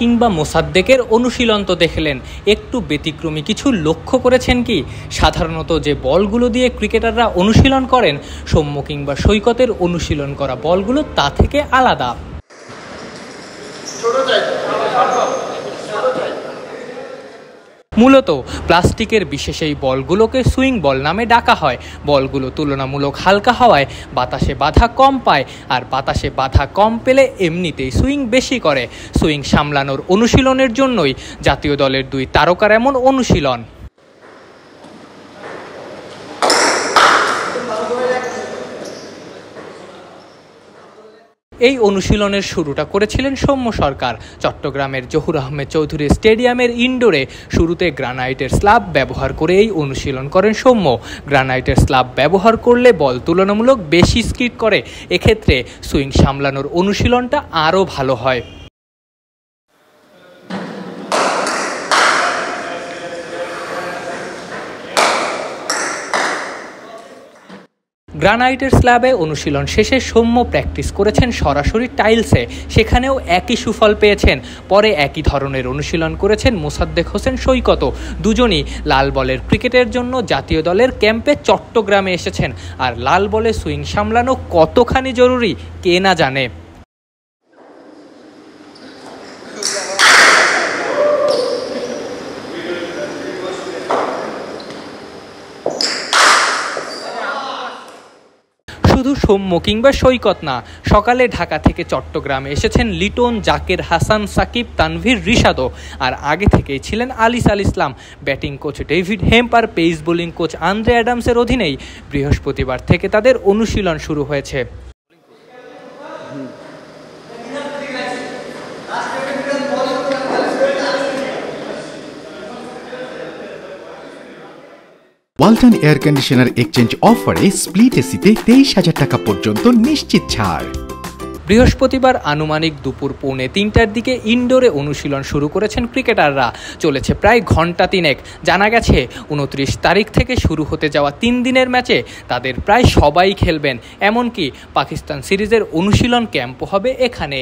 কিংবা মোসাদ্দেকের অনুশীলন তো দেখলেন, একটু ব্যতিক্রমী কিছু লক্ষ্য করেছেন কি? সাধারণত যে বলগুলো দিয়ে ক্রিকেটাররা অনুশীলন করেন, সৌম্য কিংবা সৈকতের অনুশীলন করা বলগুলো তা থেকে আলাদা। মূলত প্লাস্টিকের বিশেষ এই বলগুলোকে সুইং বল নামে ডাকা হয়। বলগুলো তুলনামূলক হালকা হওয়ায় বাতাসে বাধা কম পায়, আর বাতাসে বাধা কম পেলে এমনিতেই সুইং বেশি করে। সুইং সামলানোর অনুশীলনের জন্যই জাতীয় দলের 2 তারকার এমন অনুশীলন। এই অনুশীলনের শুরুটা করেছিলেন সৌম্য সরকার। চট্টগ্রামের জহুর আহমেদ চৌধুরী স্টেডিয়ামের ইনডোরে শুরুতে গ্রানাইটের স্ল্যাব ব্যবহার করে এই অনুশীলন করেন সৌম্য। গ্রানাইটের স্ল্যাব ব্যবহার করলে বল তুলনামূলক বেশি স্কিড করে, এক্ষেত্রে সুইং সামলানোর অনুশীলনটা আরও ভালো হয়। গ্রানাইটের স্ল্যাবে অনুশীলন শেষে সৌম্য প্র্যাকটিস করেছেন সরাসরি টাইলসে, সেখানেও একই সুফল পেয়েছেন। পরে একই ধরনের অনুশীলন করেছেন মোসাদ্দেক হোসেন সৈকত। দুজনই লাল বলের ক্রিকেটের জন্য জাতীয় দলের ক্যাম্পে চট্টগ্রামে এসেছেন, আর লাল বলে সুইং সামলানো কতখানি জরুরি কে না জানে। শুধু সৌম্য কিংবা সৈকত না, সকালে ঢাকা থেকে চট্টগ্রামে এসেছেন লিটন, জাকের হাসান, সাকিব, তানভীর, রিশাদও। আর আগে থেকেই ছিলেন আলিস আল ইসলাম। ব্যাটিং কোচ ডেভিড হেম্প আর পেস বোলিং কোচ আন্দ্রে অ্যাডামসের অধীনেই বৃহস্পতিবার থেকে তাদের অনুশীলন শুরু হয়েছে। ওয়ালটন এয়ার কন্ডিশনার এক্সচেঞ্জ অফারে স্প্লিট এসিতে 23,000 টাকা পর্যন্ত নিশ্চিত ছাড়। বৃহস্পতিবার আনুমানিক দুপুর 2:45টার দিকে ইনডোরে অনুশীলন শুরু করেছেন ক্রিকেটাররা। চলেছে প্রায় ঘন্টা 3 জানা গেছে 29 তারিখ থেকে শুরু হতে যাওয়া 3 দিনের ম্যাচে তাদের প্রায় সবাই খেলবেন। এমনকি পাকিস্তান সিরিজের অনুশীলন ক্যাম্পও হবে এখানে।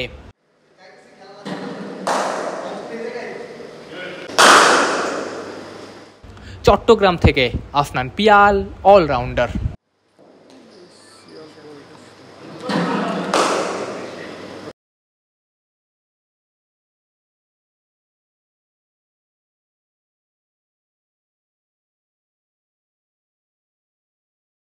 চট্টগ্রাম থেকে আফনান পিয়াল, অলরাউন্ডার।